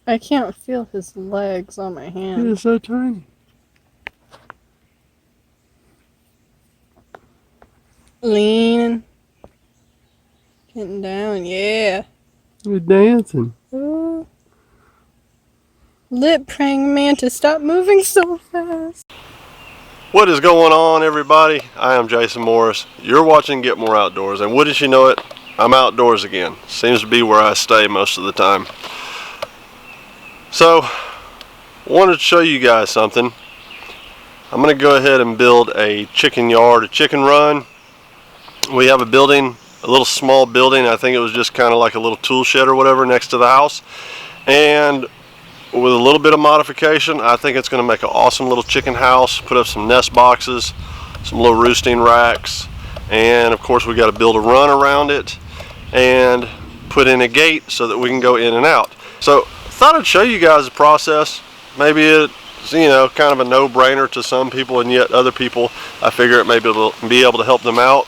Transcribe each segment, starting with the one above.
I can't feel his legs on my hand. He is so tiny. Leaning. Getting down, yeah. We're dancing. Ooh. Lip praying mantis, stop moving so fast. What is going on, everybody? I am Jason Morris. You're watching Get More Outdoors, and wouldn't you know it, I'm outdoors again. Seems to be where I stay most of the time. So, wanted to show you guys something. I'm going to go ahead and build a chicken yard, a chicken run. We have a building, a little small building. I think it was just kind of like a little tool shed or whatever next to the house. And with a little bit of modification, I think it's going to make an awesome little chicken house. Put up some nest boxes, some little roosting racks, and of course we got to build a run around it and put in a gate so that we can go in and out. So thought I'd show you guys the process. Maybe it's, you know, kind of a no-brainer to some people, and yet other people, I figure it may be able to help them out.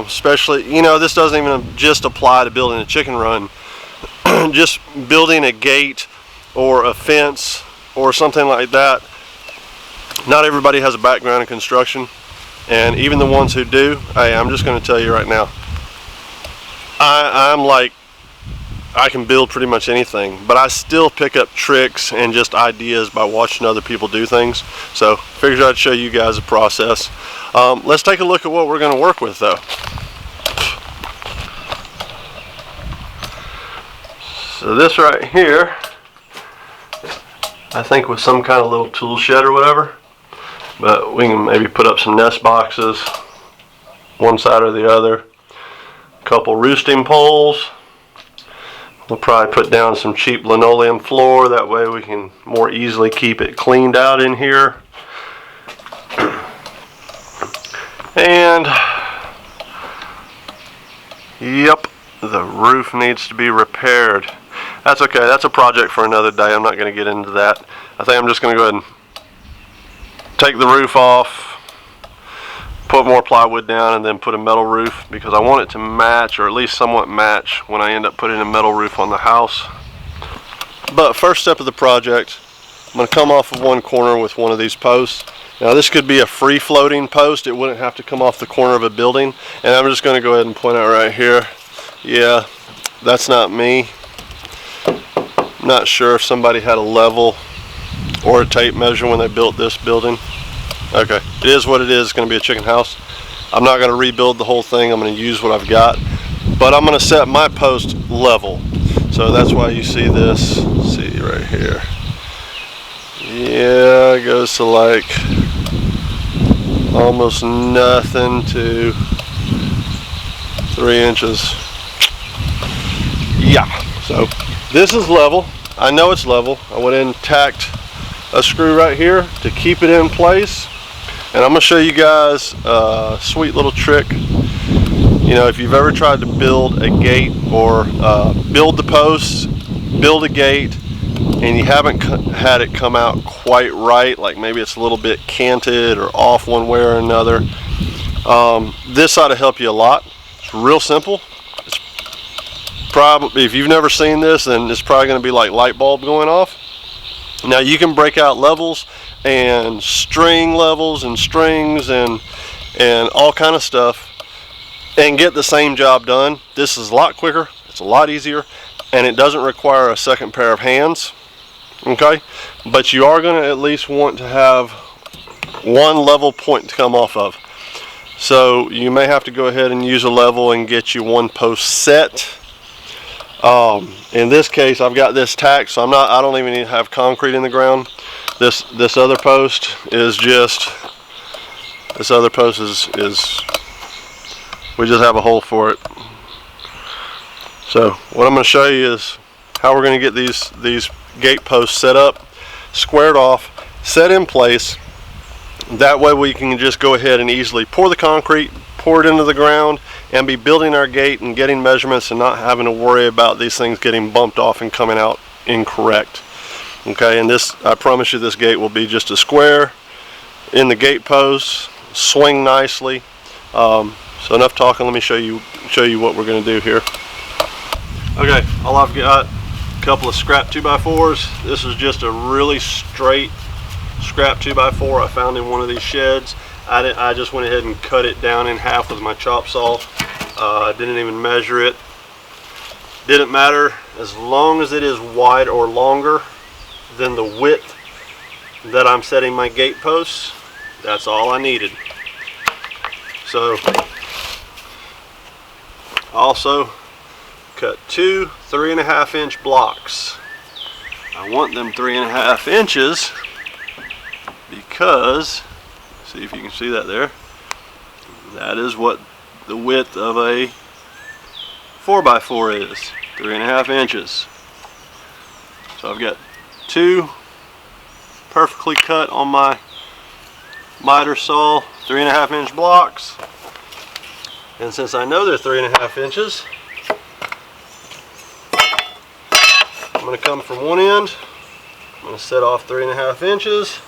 Especially, you know, this doesn't even just apply to building a chicken run. Just building a gate or a fence or something like that. Not everybody has a background in construction, and even the ones who do, hey, I'm just going to tell you right now, I'm like, I can build pretty much anything, but I still pick up tricks and just ideas by watching other people do things. So figured I'd show you guys the process. Let's take a look at what we're going to work with though. So this right here, I think was some kind of little tool shed or whatever, but we can maybe put up some nest boxes, one side or the other, a couple roosting poles. We'll probably put down some cheap linoleum floor, that way we can more easily keep it cleaned out in here. And yep, the roof needs to be repaired. That's okay, that's a project for another day. I'm not going to get into that. I think I'm just going to go ahead and take the roof off, put more plywood down, and then put a metal roof, because I want it to match, or at least somewhat match, when I end up putting a metal roof on the house. But first step of the project, I'm going to come off of one corner with one of these posts. Now this could be a free floating post, it wouldn't have to come off the corner of a building. And I'm just going to go ahead and point out right here, yeah, that's not me. I'm not sure if somebody had a level or a tape measure when they built this building. Okay, it is what it is. It's going to be a chicken house. I'm not going to rebuild the whole thing. I'm going to use what I've got, but I'm going to set my post level. So that's why you see this. See right here. Yeah, it goes to like almost nothing to 3 inches. Yeah, so this is level. I know it's level. I went in and tacked a screw right here to keep it in place. And I'm going to show you guys a sweet little trick. You know, if you've ever tried to build a gate or build the posts, build a gate, and you haven't had it come out quite right, like maybe it's a little bit canted or off one way or another, this ought to help you a lot. It's real simple. It's probably, if you've never seen this, then it's probably going to be like light bulb going off. Now you can break out levels and string levels and strings and all kind of stuff and get the same job done. This is a lot quicker, it's a lot easier, and it doesn't require a second pair of hands. Okay, but you are going to at least want to have one level point to come off of. So you may have to go ahead and use a level and get you one post set. In this case, I've got this tacked, so I don't even need to have concrete in the ground. This other post is just, this other post is we just have a hole for it. So what I'm going to show you is how we're going to get these gate posts set up, squared off, set in place. That way we can just go ahead and easily pour the concrete, pour it into the ground, and be building our gate and getting measurements and not having to worry about these things getting bumped off and coming out incorrect. Okay, and this, I promise you, this gate will be just a square in the gate posts, swing nicely. So enough talking, let me show you what we're going to do here. Okay, all I've got a couple of scrap 2x4s. This is just a really straight scrap 2x4 I found in one of these sheds. I just went ahead and cut it down in half with my chop saw. I didn't even measure it. Didn't matter, as long as it is wide or longer than the width that I'm setting my gate posts. That's all I needed. So also cut two 3.5 inch blocks. I want them 3.5 inches because, see if you can see that there, that is what the width of a 4x4 is, 3.5 inches. So I've got two perfectly cut on my miter saw 3.5 inch blocks, and since I know they're 3.5 inches, I'm going to come from one end. I'm going to set off 3.5 inches.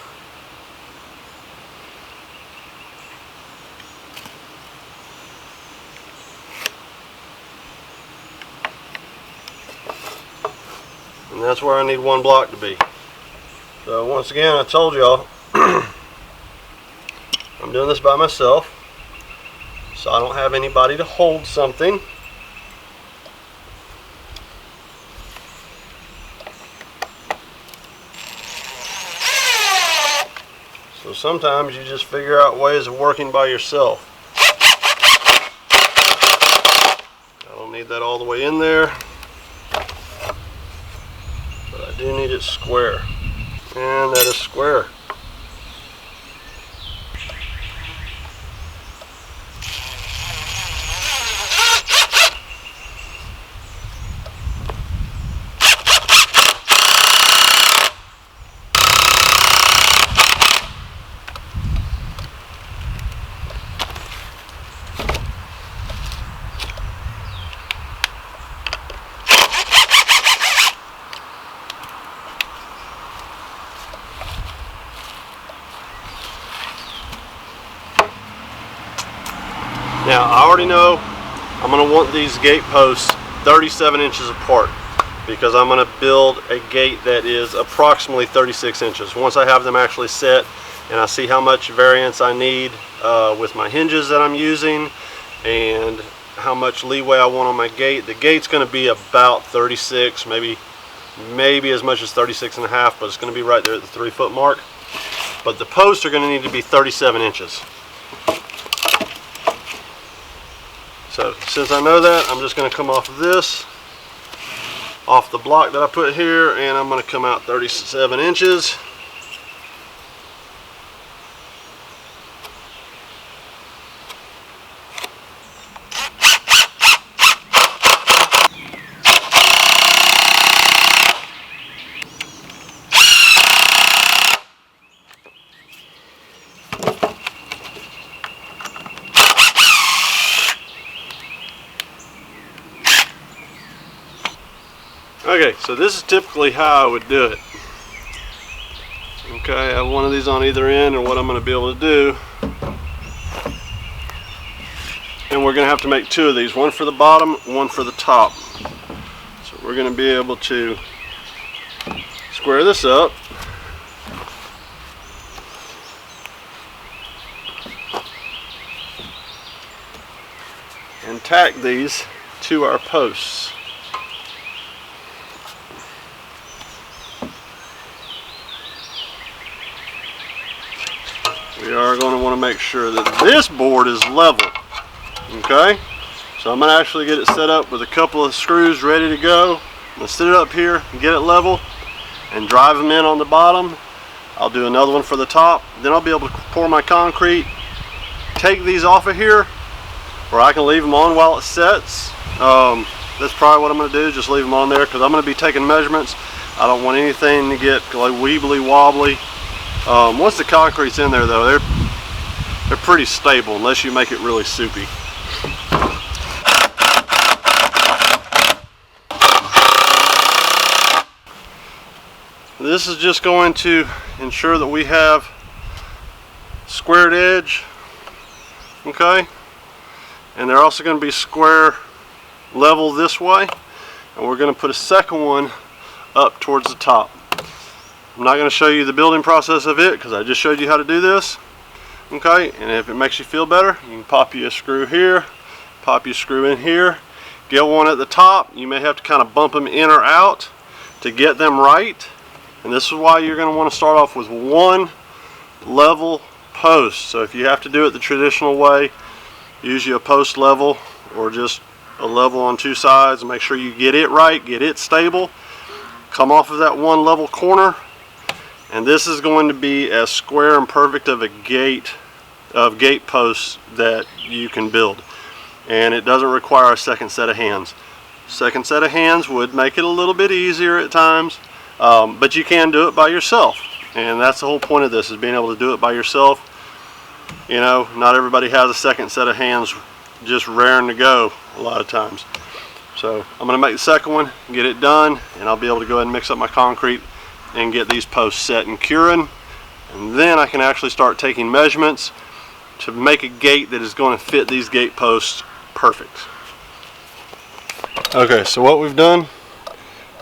And that's where I need one block to be. So once again, I told y'all I'm doing this by myself, so I don't have anybody to hold something. So sometimes you just figure out ways of working by yourself. I don't need that all the way in there, but I do need it square. And that is square. Now I already know I'm going to want these gate posts 37 inches apart because I'm going to build a gate that is approximately 36 inches. Once I have them actually set and I see how much variance I need with my hinges that I'm using and how much leeway I want on my gate, the gate's going to be about 36, maybe as much as 36 and a half, but it's going to be right there at the 3 foot mark. But the posts are going to need to be 37 inches. So since I know that, I'm just going to come off of this, off the block that I put here, and I'm going to come out 37 inches. Okay, so this is typically how I would do it. Okay, I have one of these on either end, and what I'm going to be able to do, and we're going to have to make two of these, one for the bottom, one for the top. So we're going to be able to square this up. And tack these to our posts. We are going to want to make sure that this board is level. Okay, so I'm going to actually get it set up with a couple of screws ready to go. I'm going to sit it up here and get it level and drive them in on the bottom. I'll do another one for the top. Then I'll be able to pour my concrete, take these off of here, or I can leave them on while it sets. That's probably what I'm going to do, just leave them on there because I'm going to be taking measurements. I don't want anything to get like weebly wobbly. Once the concrete's in there though, they're pretty stable unless you make it really soupy. This is just going to ensure that we have squared edge, okay? And they're also going to be square level this way. And we're going to put a second one up towards the top. I'm not going to show you the building process of it because I just showed you how to do this. Okay, and if it makes you feel better, you can pop you a screw here, pop you a screw in here, get one at the top. You may have to kind of bump them in or out to get them right. And this is why you're going to want to start off with one level post. So if you have to do it the traditional way, use you a post level or just a level on two sides and make sure you get it right, get it stable. Come off of that one level corner, and this is going to be as square and perfect of a gate posts that you can build. And it doesn't require a second set of hands. Second set of hands would make it a little bit easier at times, but you can do it by yourself. And that's the whole point of this, is being able to do it by yourself. You know, not everybody has a second set of hands just raring to go a lot of times. So I'm going to make the second one, get it done, and I'll be able to go ahead and mix up my concrete and get these posts set and curing. And then I can actually start taking measurements to make a gate that is going to fit these gate posts perfect. Okay, so what we've done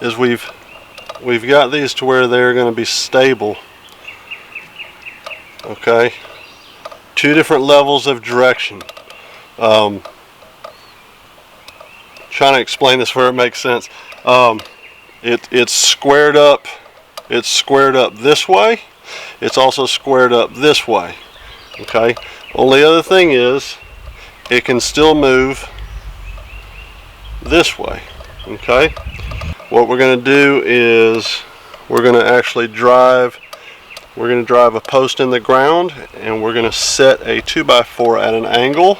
is we've got these to where they're going to be stable. Okay, two different levels of direction. Trying to explain this where it makes sense. It's squared up. It's squared up this way. It's also squared up this way. Okay. Only other thing is, it can still move this way. Okay. What we're going to do is we're going to actually drive. We're going to drive a post in the ground, and we're going to set a 2x4 at an angle,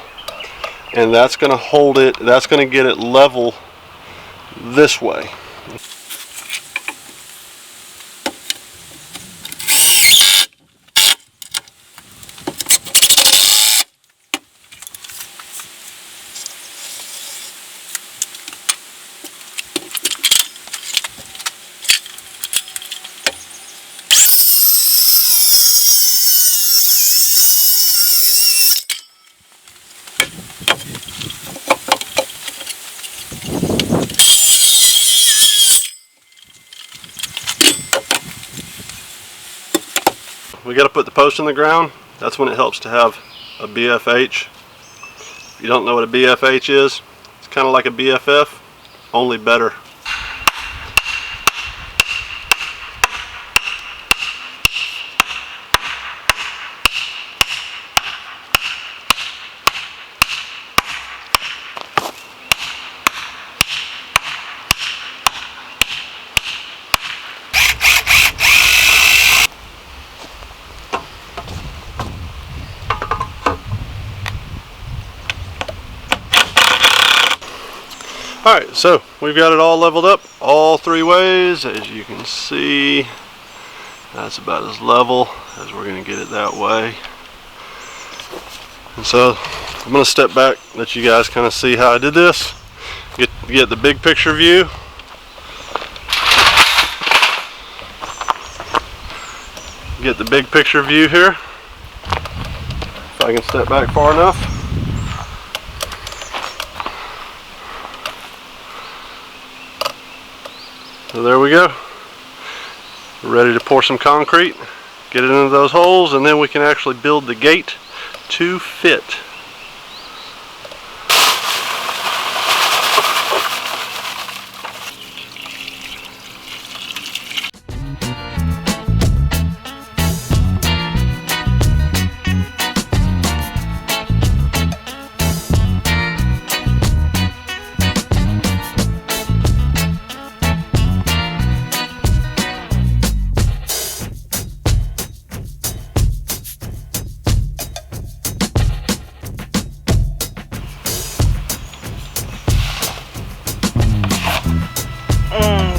and that's going to hold it. That's going to get it level this way. We got to put the post in the ground. That's when it helps to have a BFH. If you don't know what a BFH is, it's kind of like a BFF, only better. Alright, so we've got it all leveled up all three ways. As you can see, that's about as level as we're going to get it that way. And so I'm going to step back, let you guys kind of see how I did this. Get the big picture view. Get the big picture view here. If I can step back far enough. So there we go. We're ready to pour some concrete, get it into those holes, and then we can actually build the gate to fit.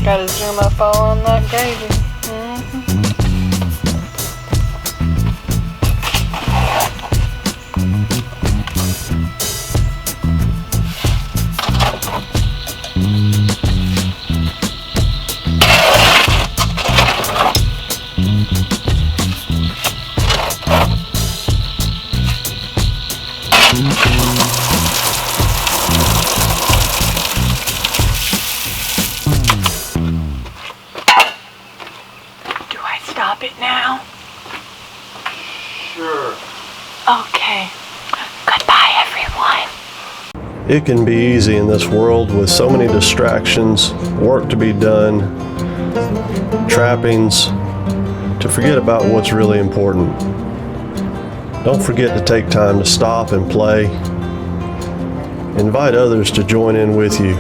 Gotta zoom up on that gravy. now? Sure. Okay. Goodbye, everyone. It can be easy in this world with so many distractions, work to be done, trappings, to forget about what's really important. Don't forget to take time to stop and play. Invite others to join in with you.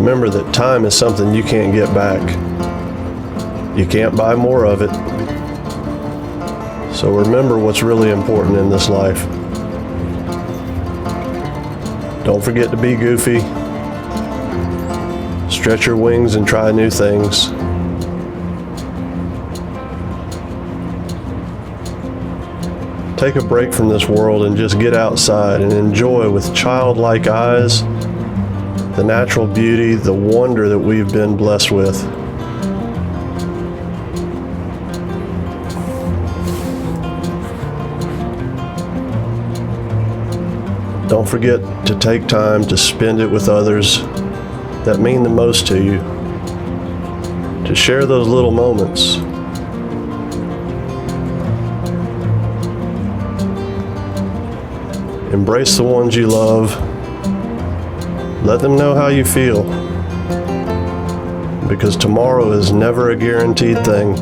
Remember that time is something you can't get back. You can't buy more of it. So remember what's really important in this life. Don't forget to be goofy. Stretch your wings and try new things. Take a break from this world and just get outside and enjoy with childlike eyes the natural beauty, the wonder that we've been blessed with. Don't forget to take time to spend it with others that mean the most to you. To share those little moments. Embrace the ones you love. Let them know how you feel. Because tomorrow is never a guaranteed thing.